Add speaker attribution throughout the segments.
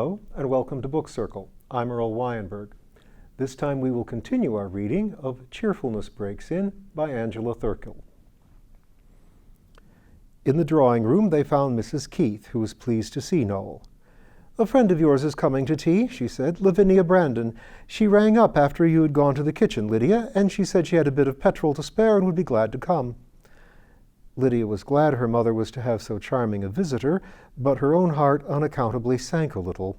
Speaker 1: Hello, and welcome to Book Circle. I'm Earl Weinberg. This time we will continue our reading of Cheerfulness Breaks In by Angela Thurkill. In the drawing room they found Mrs. Keith, who was pleased to see Noel. "A friend of yours is coming to tea," she said, "Lavinia Brandon. She rang up after you had gone to the kitchen, Lydia, and she said she had a bit of petrol to spare and would be glad to come." Lydia was glad her mother was to have so charming a visitor, but her own heart unaccountably sank a little.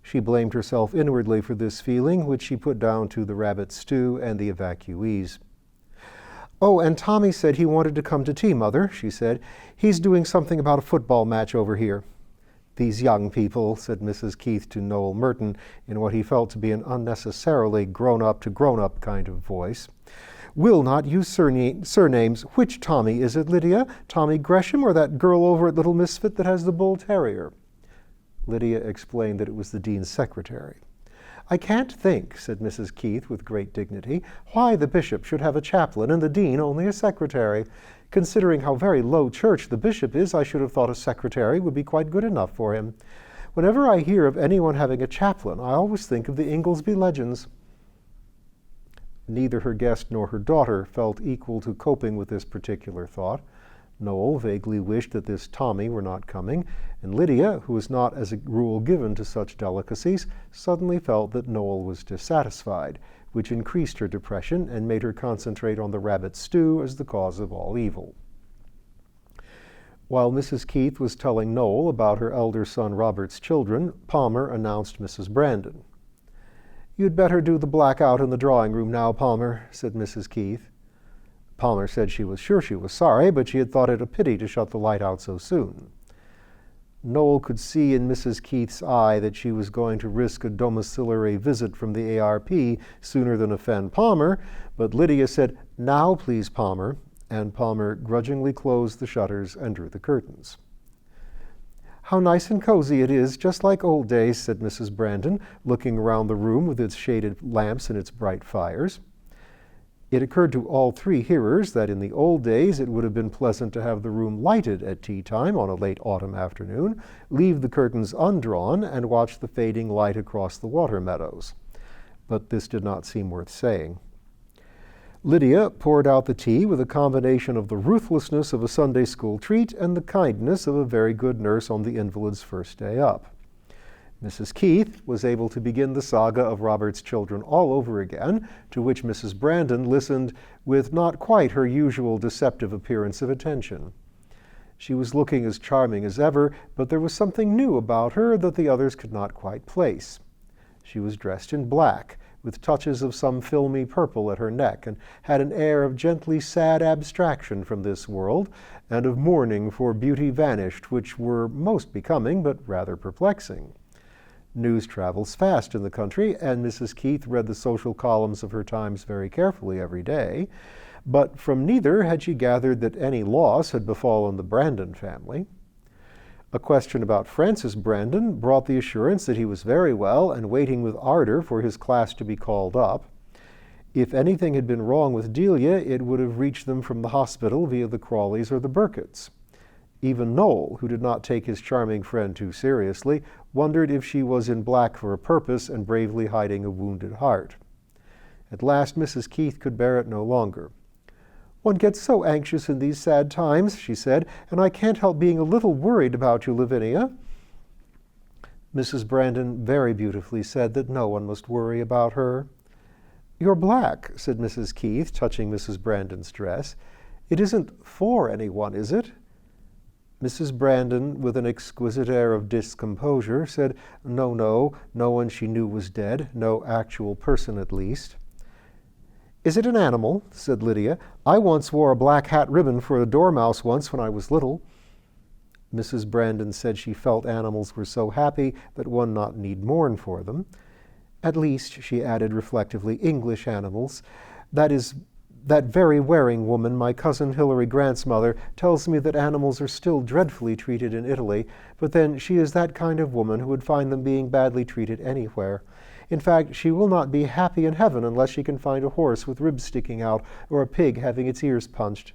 Speaker 1: She blamed herself inwardly for this feeling, which she put down to the rabbit stew and the evacuees. "Oh, and Tommy said he wanted to come to tea, Mother," she said. "He's doing something about a football match over here." "These young people," said Mrs. Keith to Noel Merton in what he felt to be an unnecessarily grown-up to grown-up kind of voice. "Will not use surnames. Which Tommy is it, Lydia? Tommy Gresham or that girl over at Little Misfit that has the bull terrier?" Lydia explained that it was the dean's secretary. "I can't think," said Mrs. Keith with great dignity, "why the bishop should have a chaplain and the dean only a secretary. Considering how very low church the bishop is, I should have thought a secretary would be quite good enough for him. Whenever I hear of anyone having a chaplain, I always think of the Inglesby legends." Neither her guest nor her daughter felt equal to coping with this particular thought. Noel vaguely wished that this Tommy were not coming, and Lydia, who was not as a rule given to such delicacies, suddenly felt that Noel was dissatisfied, which increased her depression and made her concentrate on the rabbit stew as the cause of all evil. While Mrs. Keith was telling Noel about her elder son Robert's children, Palmer announced Mrs. Brandon. "You'd better do the blackout in the drawing room now, Palmer," said Mrs. Keith. Palmer said she was sure she was sorry, but she had thought it a pity to shut the light out so soon. Noel could see in Mrs. Keith's eye that she was going to risk a domiciliary visit from the ARP sooner than offend Palmer, but Lydia said, "Now, please, Palmer," and Palmer grudgingly closed the shutters and drew the curtains. "How nice and cozy it is, just like old days," said Mrs. Brandon, looking around the room with its shaded lamps and its bright fires. It occurred to all three hearers that in the old days it would have been pleasant to have the room lighted at tea time on a late autumn afternoon, leave the curtains undrawn, and watch the fading light across the water meadows. But this did not seem worth saying. Lydia poured out the tea with a combination of the ruthlessness of a Sunday school treat and the kindness of a very good nurse on the invalid's first day up. Mrs. Keith was able to begin the saga of Robert's children all over again, to which Mrs. Brandon listened with not quite her usual deceptive appearance of attention. She was looking as charming as ever, but there was something new about her that the others could not quite place. She was dressed in black, with touches of some filmy purple at her neck, and had an air of gently sad abstraction from this world, and of mourning for beauty vanished, which were most becoming, but rather perplexing. News travels fast in the country, and Mrs. Keith read the social columns of her Times very carefully every day, but from neither had she gathered that any loss had befallen the Brandon family. A question about Francis Brandon brought the assurance that he was very well and waiting with ardor for his class to be called up. If anything had been wrong with Delia, it would have reached them from the hospital via the Crawleys or the Burketts. Even Noel, who did not take his charming friend too seriously, wondered if she was in black for a purpose and bravely hiding a wounded heart. At last Mrs. Keith could bear it no longer. "One gets so anxious in these sad times," she said, "and I can't help being a little worried about you, Lavinia." Mrs. Brandon very beautifully said that no one must worry about her. "You're black," said Mrs. Keith, touching Mrs. Brandon's dress. "It isn't for anyone, is it?" Mrs. Brandon, with an exquisite air of discomposure, said, No, no one she knew was dead, no actual person at least. "Is it an animal?" said Lydia. "I once wore a black hat ribbon for a dormouse once when I was little." Mrs. Brandon said she felt animals were so happy that one not need mourn for them. "At least," she added reflectively, "English animals. That is, that very Waring woman, my cousin Hilary Grant's mother, tells me that animals are still dreadfully treated in Italy, but then she is that kind of woman who would find them being badly treated anywhere. In fact, she will not be happy in heaven unless she can find a horse with ribs sticking out or a pig having its ears punched.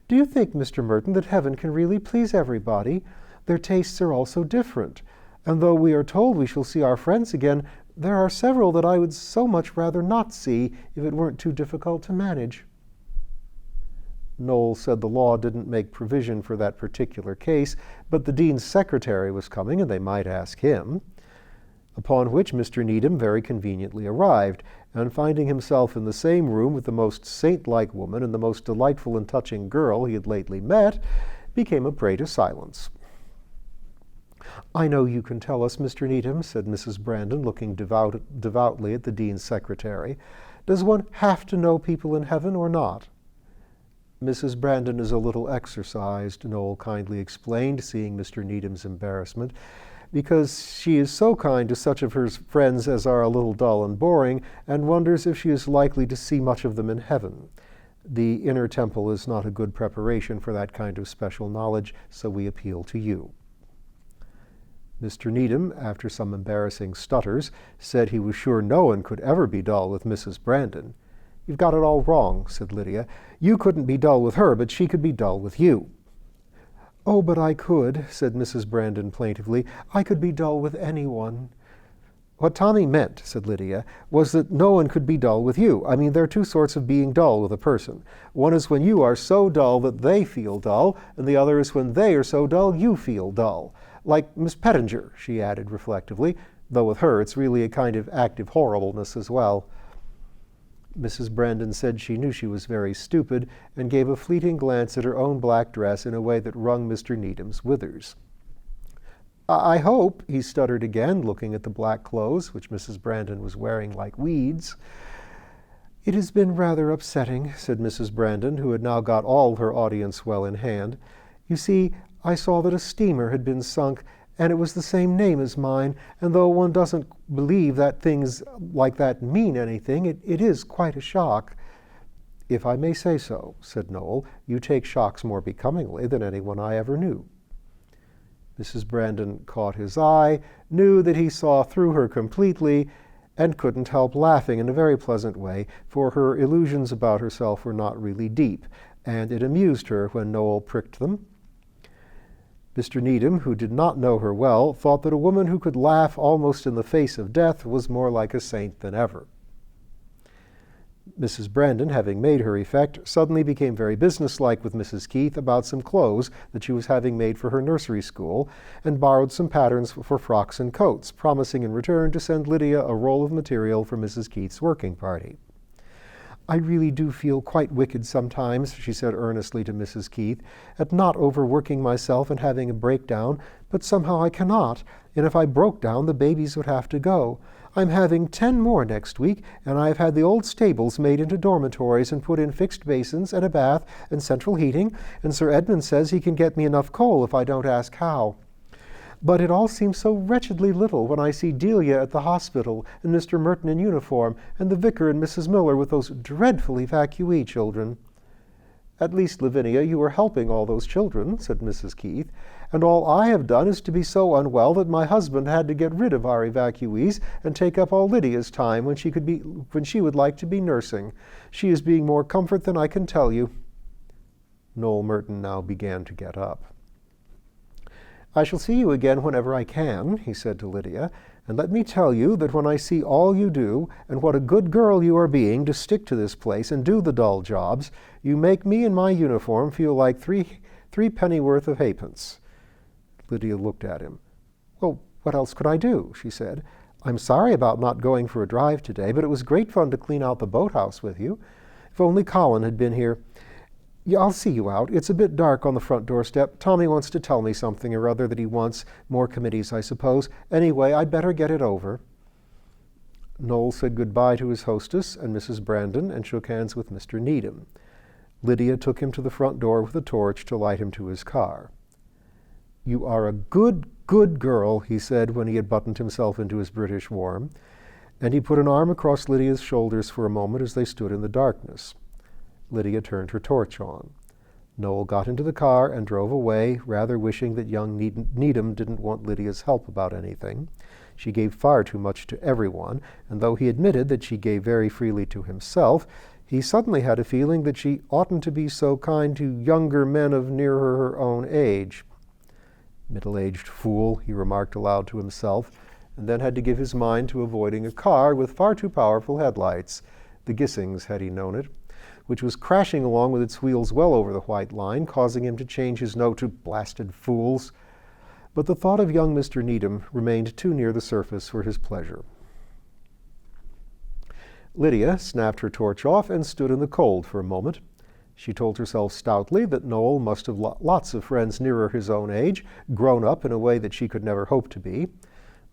Speaker 1: Do you think, Mr. Merton, that heaven can really please everybody? Their tastes are all so different. and though we are told we shall see our friends again, there are several that I would so much rather not see if it weren't too difficult to manage." Noel said the law didn't make provision for that particular case, but the dean's secretary was coming and they might ask him. Upon which Mr. Needham very conveniently arrived, and finding himself in the same room with the most saint-like woman and the most delightful and touching girl he had lately met, became a prey to silence. "I know you can tell us, Mr. Needham," said Mrs. Brandon, looking devoutly at the dean's secretary. "Does one have to know people in heaven or not?" "Mrs. Brandon is a little exercised," Noel kindly explained, seeing Mr. Needham's embarrassment, "because she is so kind to such of her friends as are a little dull and boring, and wonders if she is likely to see much of them in heaven. The inner temple is not a good preparation for that kind of special knowledge, so we appeal to you." Mr. Needham, after some embarrassing stutters, said he was sure no one could ever be dull with Mrs. Brandon. "You've got it all wrong," said Lydia. "You couldn't be dull with her, but she could be dull with you." "Oh, but I could," said Mrs. Brandon plaintively. "I could be dull with anyone." "What Tommy meant," said Lydia, "was that no one could be dull with you. I mean, there are two sorts of being dull with a person. One is when you are so dull that they feel dull, and the other is when they are so dull you feel dull. Like Miss Pettinger," she added reflectively, though with her it's really a kind of active horribleness as well. Mrs. Brandon said she knew she was very stupid, and gave a fleeting glance at her own black dress in a way that wrung Mr. Needham's withers. "I hope," he stuttered again, looking at the black clothes, which Mrs. Brandon was wearing like weeds. "It has been rather upsetting," said Mrs. Brandon, who had now got all her audience well in hand. "You see, I saw that a steamer had been sunk, and it was the same name as mine, and though one doesn't believe that things like that mean anything, it is quite a shock." "If I may say so," said Noel, "you take shocks more becomingly than anyone I ever knew." Mrs. Brandon caught his eye, knew that he saw through her completely, and couldn't help laughing in a very pleasant way, for her illusions about herself were not really deep, and it amused her when Noel pricked them. Mr. Needham, who did not know her well, thought that a woman who could laugh almost in the face of death was more like a saint than ever. Mrs. Brandon, having made her effect, suddenly became very businesslike with Mrs. Keith about some clothes that she was having made for her nursery school, and borrowed some patterns for frocks and coats, promising in return to send Lydia a roll of material for Mrs. Keith's working party. "I really do feel quite wicked sometimes," she said earnestly to Mrs. Keith, "at not overworking myself and having a breakdown, but somehow I cannot, and if I broke down the babies would have to go. I'm having 10 more next week, and I have had the old stables made into dormitories and put in fixed basins and a bath and central heating, and Sir Edmund says he can get me enough coal if I don't ask how. But it all seems so wretchedly little when I see Delia at the hospital, and Mr. Merton in uniform, and the vicar and Mrs. Miller with those dreadful evacuee children." "At least, Lavinia, you are helping all those children," said Mrs. Keith, "and all I have done is to be so unwell that my husband had to get rid of our evacuees and take up all Lydia's time when she would like to be nursing. She is being more comfort than I can tell you." Noel Merton now began to get up. "I shall see you again whenever I can," he said to Lydia, "and let me tell you that when I see all you do, and what a good girl you are being to stick to this place and do the dull jobs, you make me in my uniform feel like three pennyworth of halfpence." Lydia looked at him. "Well, what else could I do?" she said. "I'm sorry about not going for a drive today, but it was great fun to clean out the boathouse with you. If only Colin had been here. Yeah, I'll see you out. It's a bit dark on the front doorstep. Tommy wants to tell me something or other that he wants. More committees, I suppose. Anyway, I'd better get it over." Noel said goodbye to his hostess and Mrs. Brandon and shook hands with Mr. Needham. Lydia took him to the front door with a torch to light him to his car. "You are a good, good girl," he said when he had buttoned himself into his British warm, and he put an arm across Lydia's shoulders for a moment as they stood in the darkness. Lydia turned her torch on. Noel got into the car and drove away, rather wishing that young Needham didn't want Lydia's help about anything. She gave far too much to everyone, and though he admitted that she gave very freely to himself, he suddenly had a feeling that she oughtn't to be so kind to younger men of nearer her own age. Middle-aged fool, he remarked aloud to himself, and then had to give his mind to avoiding a car with far too powerful headlights, the Gissings had he known it, which was crashing along with its wheels well over the white line, causing him to change his note to "blasted fools." But the thought of young Mr. Needham remained too near the surface for his pleasure. Lydia snapped her torch off and stood in the cold for a moment. She told herself stoutly that Noel must have lots of friends nearer his own age, grown up in a way that she could never hope to be.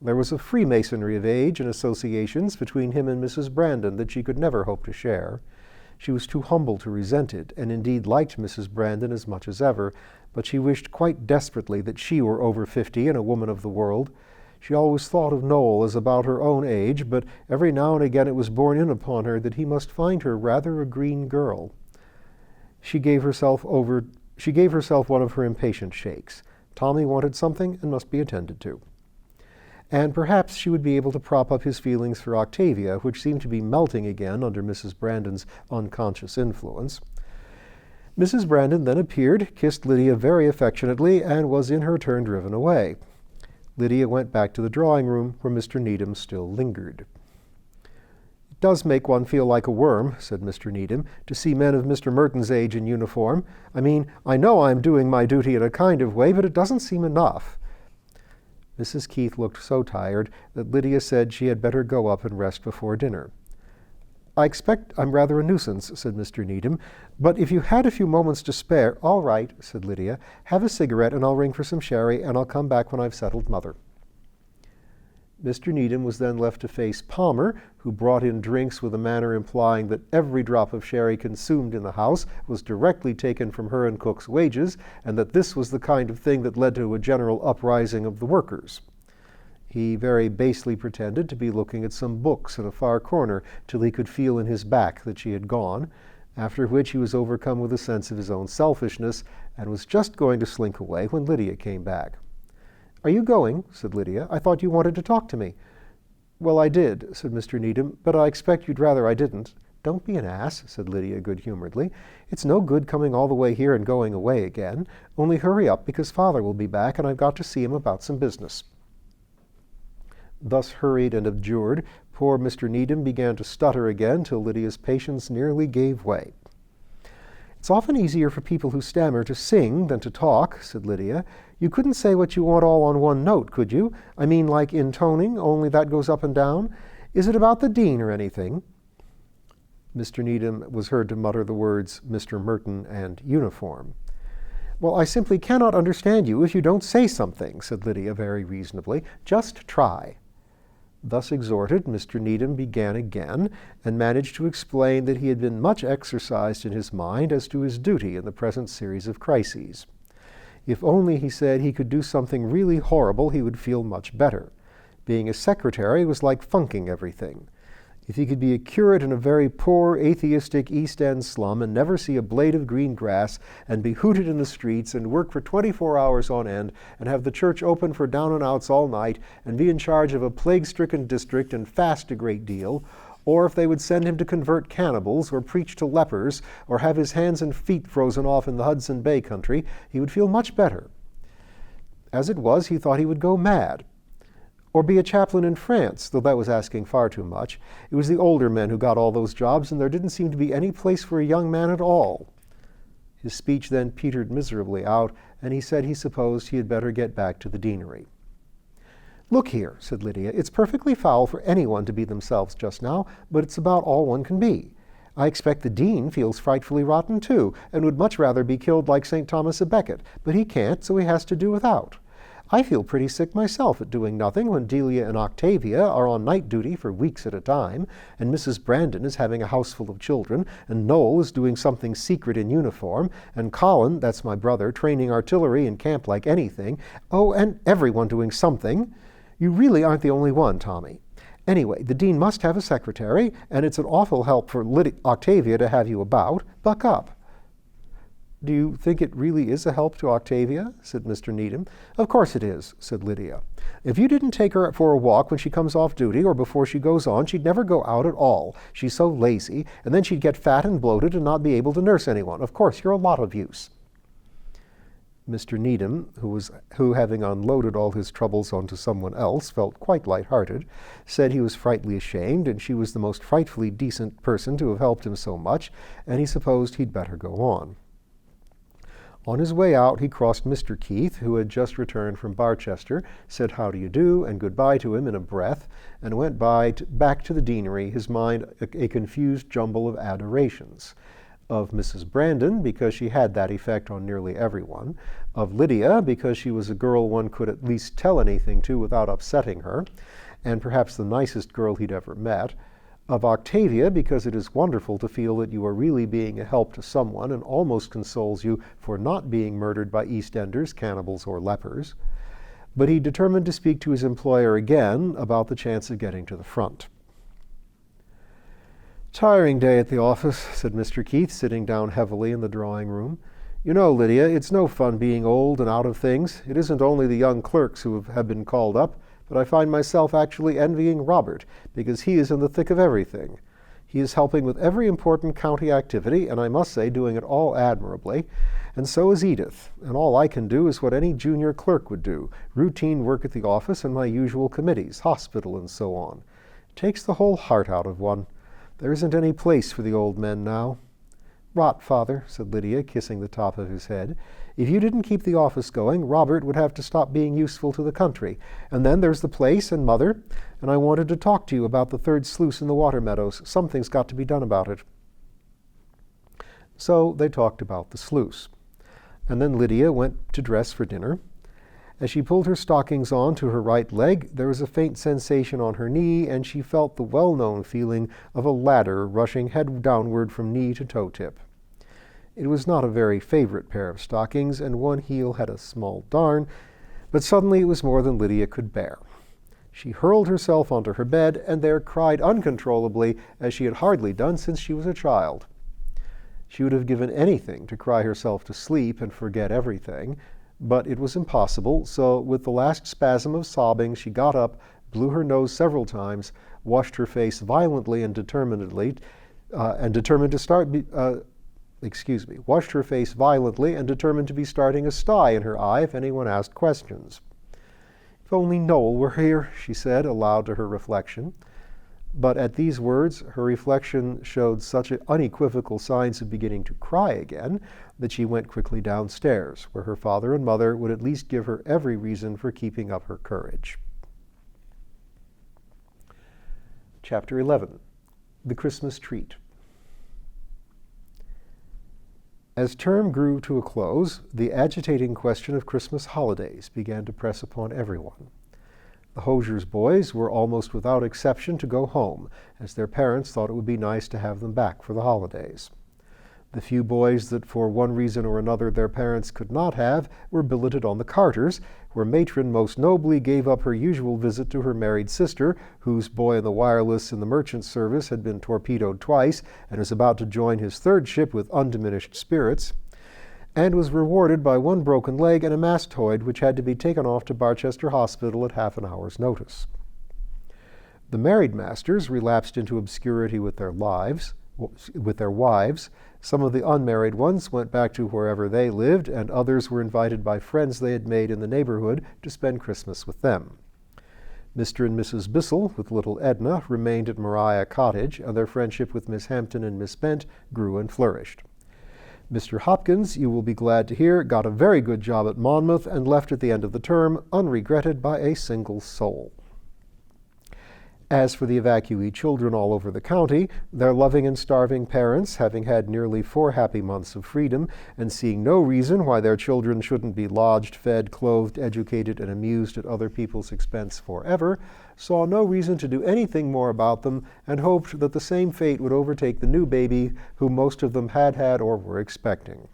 Speaker 1: There was a freemasonry of age and associations between him and Mrs. Brandon that she could never hope to share. She was too humble to resent it, and indeed liked Mrs. Brandon as much as ever, but she wished quite desperately that she were over 50 and a woman of the world. She always thought of Noel as about her own age, but every now and again it was borne in upon her that he must find her rather a green girl. She gave herself one of her impatient shakes. Tommy wanted something and must be attended to. And perhaps she would be able to prop up his feelings for Octavia, which seemed to be melting again under Mrs. Brandon's unconscious influence. Mrs. Brandon then appeared, kissed Lydia very affectionately, and was in her turn driven away. Lydia went back to the drawing room, where Mr. Needham still lingered. "It does make one feel like a worm," said Mr. Needham, "to see men of Mr. Merton's age in uniform. I mean, I know I'm doing my duty in a kind of way, but it doesn't seem enough." Mrs. Keith looked so tired that Lydia said she had better go up and rest before dinner. "I expect I'm rather a nuisance," said Mr. Needham, "but if you had a few moments to spare—" "All right," said Lydia. "Have a cigarette and I'll ring for some sherry, and I'll come back when I've settled Mother." Mr. Needham was then left to face Palmer, who brought in drinks with a manner implying that every drop of sherry consumed in the house was directly taken from her and cook's wages, and that this was the kind of thing that led to a general uprising of the workers. He very basely pretended to be looking at some books in a far corner till he could feel in his back that she had gone, after which he was overcome with a sense of his own selfishness and was just going to slink away when Lydia came back. "Are you going?" said Lydia. "I thought you wanted to talk to me." "Well, I did," said Mr. Needham, "but I expect you'd rather I didn't." "Don't be an ass," said Lydia good-humoredly. "It's no good coming all the way here and going away again. Only hurry up, because Father will be back, and I've got to see him about some business." Thus hurried and abjured, poor Mr. Needham began to stutter again till Lydia's patience nearly gave way. "It's often easier for people who stammer to sing than to talk," said Lydia. "You couldn't say what you want all on one note, could you? I mean like intoning, only that goes up and down. Is it about the dean or anything?" Mr. Needham was heard to mutter the words Mr. Merton and uniform. "Well, I simply cannot understand you if you don't say something," said Lydia very reasonably. "Just try." Thus exhorted, Mr. Needham began again, and managed to explain that he had been much exercised in his mind as to his duty in the present series of crises. If only, he said, he could do something really horrible, he would feel much better. Being a secretary was like funking everything. If he could be a curate in a very poor, atheistic East End slum and never see a blade of green grass and be hooted in the streets and work for 24 hours on end and have the church open for down-and-outs all night and be in charge of a plague-stricken district and fast a great deal, or if they would send him to convert cannibals or preach to lepers or have his hands and feet frozen off in the Hudson Bay country, he would feel much better. As it was, he thought he would go mad. Or be a chaplain in France, though that was asking far too much. It was the older men who got all those jobs, and there didn't seem to be any place for a young man at all. His speech then petered miserably out, and he said he supposed he had better get back to the deanery. "Look here," said Lydia, "it's perfectly foul for anyone to be themselves just now, but it's about all one can be. I expect the dean feels frightfully rotten too, and would much rather be killed like St. Thomas a Becket, but he can't, so he has to do without. I feel pretty sick myself at doing nothing when Delia and Octavia are on night duty for weeks at a time, and Mrs. Brandon is having a house full of children, and Noel is doing something secret in uniform, and Colin, that's my brother, training artillery in camp like anything. Oh, and everyone doing something. You really aren't the only one, Tommy. Anyway, the dean must have a secretary, and it's an awful help for Octavia to have you about. Buck up." "Do you think it really is a help to Octavia?" said Mr. Needham. "Of course it is," said Lydia. "If you didn't take her for a walk when she comes off duty or before she goes on, she'd never go out at all. She's so lazy, and then she'd get fat and bloated and not be able to nurse anyone. Of course, you're a lot of use." Mr. Needham, who having unloaded all his troubles onto someone else, felt quite light-hearted, said he was frightfully ashamed, and she was the most frightfully decent person to have helped him so much, and he supposed he'd better go on. On his way out, he crossed Mr. Keith, who had just returned from Barchester, said how do you do and goodbye to him in a breath, and went back to the deanery, his mind a confused jumble of adorations. Of Mrs. Brandon, because she had that effect on nearly everyone, of Lydia, because she was a girl one could at least tell anything to without upsetting her, and perhaps the nicest girl he'd ever met, of Octavia, because it is wonderful to feel that you are really being a help to someone and almost consoles you for not being murdered by EastEnders, cannibals, or lepers. But he determined to speak to his employer again about the chance of getting to the front. "Tiring day at the office," said Mr. Keith, sitting down heavily in the drawing-room. "You know, Lydia, it's no fun being old and out of things. It isn't only the young clerks who have been called up, but I find myself actually envying Robert, because he is in the thick of everything. He is helping with every important county activity, and I must say doing it all admirably, and so is Edith, and all I can do is what any junior clerk would do, routine work at the office and my usual committees, hospital, and so on. It takes the whole heart out of one. There isn't any place for the old men now." "Rot, father," said Lydia, kissing the top of his head. "If you didn't keep the office going, Robert would have to stop being useful to the country. And then there's the place and mother. And I wanted to talk to you about the third sluice in the water meadows. Something's got to be done about it." So they talked about the sluice. And then Lydia went to dress for dinner. As she pulled her stockings on to her right leg, there was a faint sensation on her knee, and she felt the well-known feeling of a ladder rushing head downward from knee to toe-tip. It was not a very favorite pair of stockings, and one heel had a small darn, but suddenly it was more than Lydia could bear. She hurled herself onto her bed, and there cried uncontrollably, as she had hardly done since she was a child. She would have given anything to cry herself to sleep and forget everything, but it was impossible, so with the last spasm of sobbing, she got up, blew her nose several times, washed her face violently and determinedly, washed her face violently and determined to be starting a sty in her eye if anyone asked questions. "If only Noel were here," she said aloud to her reflection. But at these words, her reflection showed such unequivocal signs of beginning to cry again that she went quickly downstairs, where her father and mother would at least give her every reason for keeping up her courage. Chapter 11. The Christmas Treat. As term grew to a close, the agitating question of Christmas holidays began to press upon everyone. The Hosier's boys were almost without exception to go home, as their parents thought it would be nice to have them back for the holidays. The few boys that for one reason or another their parents could not have were billeted on the Carters, where matron most nobly gave up her usual visit to her married sister, whose boy in the wireless in the merchant service had been torpedoed twice and was about to join his third ship with undiminished spirits, and was rewarded by one broken leg and a mastoid which had to be taken off to Barchester Hospital at half an hour's notice. The married masters relapsed into obscurity with their wives. Some of the unmarried ones went back to wherever they lived, and others were invited by friends they had made in the neighborhood to spend Christmas with them. Mr. and Mrs. Bissell, with little Edna, remained at Maria Cottage, and their friendship with Miss Hampton and Miss Bent grew and flourished. Mr. Hopkins, you will be glad to hear, got a very good job at Monmouth and left at the end of the term, unregretted by a single soul. As for the evacuee children all over the county, their loving and starving parents, having had nearly 4 happy months of freedom, and seeing no reason why their children shouldn't be lodged, fed, clothed, educated, and amused at other people's expense forever, saw no reason to do anything more about them, and hoped that the same fate would overtake the new baby whom most of them had had or were expecting.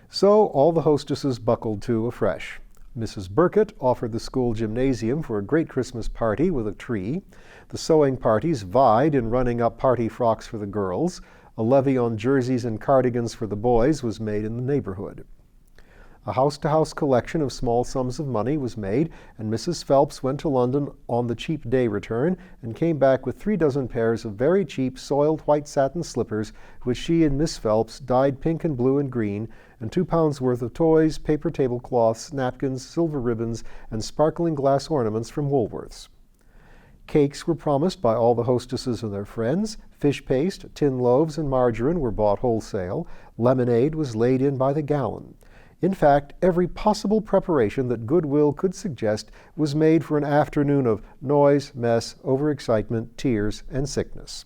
Speaker 1: So all the hostesses buckled to afresh. Mrs. Burkett offered the school gymnasium for a great Christmas party with a tree. The sewing parties vied in running up party frocks for the girls. A levy on jerseys and cardigans for the boys was made in the neighborhood. A house-to-house collection of small sums of money was made, and Mrs. Phelps went to London on the cheap day return and came back with 36 pairs of very cheap soiled white satin slippers, which she and Miss Phelps dyed pink and blue and green, and 2 pounds worth of toys, paper tablecloths, napkins, silver ribbons, and sparkling glass ornaments from Woolworth's. Cakes were promised by all the hostesses and their friends, fish paste, tin loaves, and margarine were bought wholesale, lemonade was laid in by the gallon. In fact, every possible preparation that goodwill could suggest was made for an afternoon of noise, mess, overexcitement, tears, and sickness.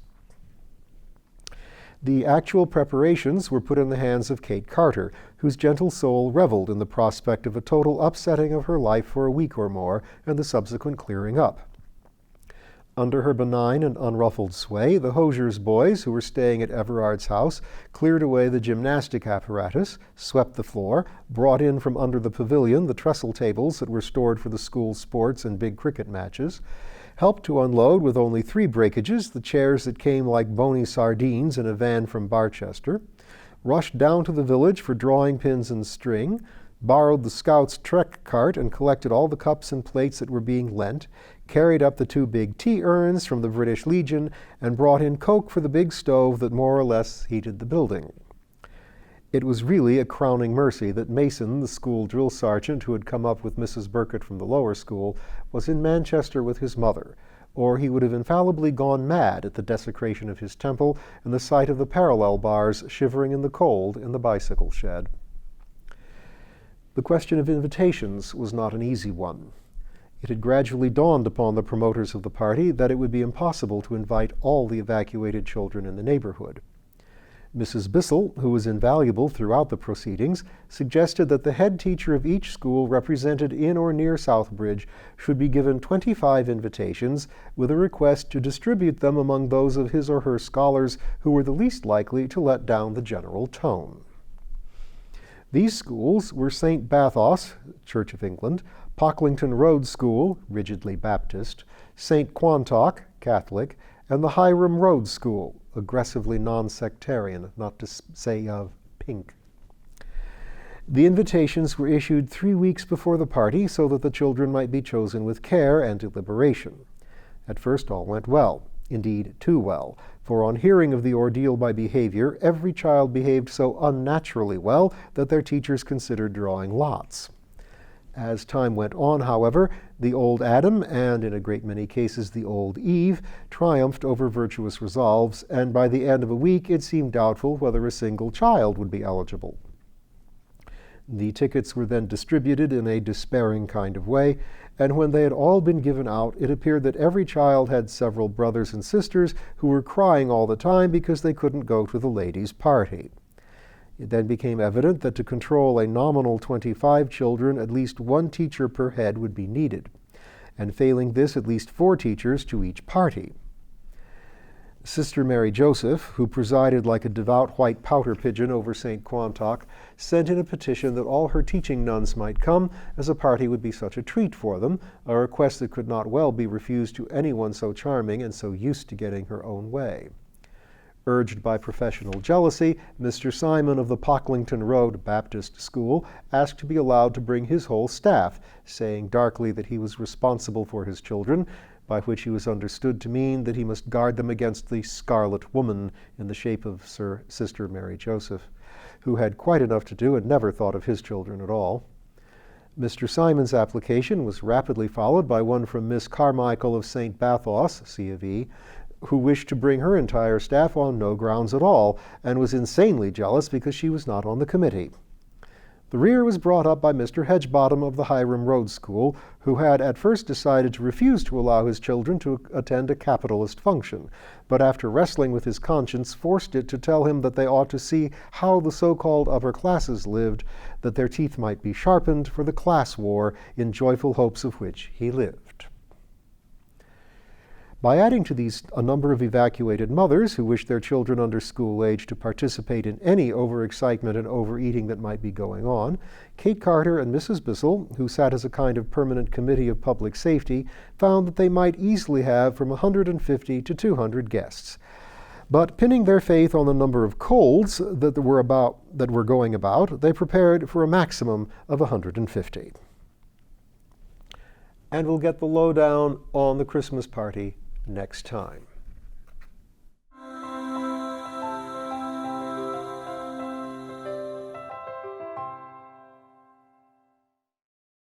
Speaker 1: The actual preparations were put in the hands of Kate Carter, whose gentle soul reveled in the prospect of a total upsetting of her life for a week or more and the subsequent clearing up. Under her benign and unruffled sway, the Hosier's boys, who were staying at Everard's house, cleared away the gymnastic apparatus, swept the floor, brought in from under the pavilion the trestle tables that were stored for the school sports and big cricket matches, helped to unload with only 3 breakages the chairs that came like bony sardines in a van from Barchester, rushed down to the village for drawing pins and string, borrowed the Scouts' trek cart and collected all the cups and plates that were being lent, carried up the 2 big tea urns from the British Legion, and brought in coke for the big stove that more or less heated the building. It was really a crowning mercy that Mason, the school drill sergeant who had come up with Mrs. Burkett from the lower school, was in Manchester with his mother, or he would have infallibly gone mad at the desecration of his temple and the sight of the parallel bars shivering in the cold in the bicycle shed. The question of invitations was not an easy one. It had gradually dawned upon the promoters of the party that it would be impossible to invite all the evacuated children in the neighborhood. Mrs. Bissell, who was invaluable throughout the proceedings, suggested that the head teacher of each school represented in or near Southbridge should be given 25 invitations, with a request to distribute them among those of his or her scholars who were the least likely to let down the general tone. These schools were St. Bathos, Church of England, Pocklington Road School, rigidly Baptist, St. Quantock, Catholic, and the Hiram Road School, aggressively non-sectarian, not to say pink. The invitations were issued 3 weeks before the party so that the children might be chosen with care and deliberation. At first all went well, indeed too well, for on hearing of the ordeal by behavior, every child behaved so unnaturally well that their teachers considered drawing lots. As time went on, however, the old Adam, and in a great many cases the old Eve, triumphed over virtuous resolves, and by the end of a week it seemed doubtful whether a single child would be eligible. The tickets were then distributed in a despairing kind of way, and when they had all been given out, it appeared that every child had several brothers and sisters who were crying all the time because they couldn't go to the ladies' party. It then became evident that to control a nominal 25 children, at least 1 teacher per head would be needed, and failing this, at least 4 teachers to each party. Sister Mary Joseph, who presided like a devout white pouter pigeon over St. Quantock, sent in a petition that all her teaching nuns might come, as a party would be such a treat for them, a request that could not well be refused to anyone so charming and so used to getting her own way. Urged by professional jealousy, Mr. Simon of the Pocklington Road Baptist School asked to be allowed to bring his whole staff, saying darkly that he was responsible for his children, by which he was understood to mean that he must guard them against the Scarlet Woman in the shape of Sister Mary Joseph, who had quite enough to do and never thought of his children at all. Mr. Simon's application was rapidly followed by one from Miss Carmichael of St. Bathos, C of E, who wished to bring her entire staff on no grounds at all, and was insanely jealous because she was not on the committee. The rear was brought up by Mr. Hedgebottom of the Hiram Road School, who had at first decided to refuse to allow his children to attend a capitalist function, but after wrestling with his conscience, forced it to tell him that they ought to see how the so-called upper classes lived, that their teeth might be sharpened for the class war, in joyful hopes of which he lived. By adding to these a number of evacuated mothers who wished their children under school age to participate in any overexcitement and overeating that might be going on, Kate Carter and Mrs. Bissell, who sat as a kind of permanent committee of public safety, found that they might easily have from 150 to 200 guests. But pinning their faith on the number of colds that were going about, they prepared for a maximum of 150. And we'll get the lowdown on the Christmas party next time.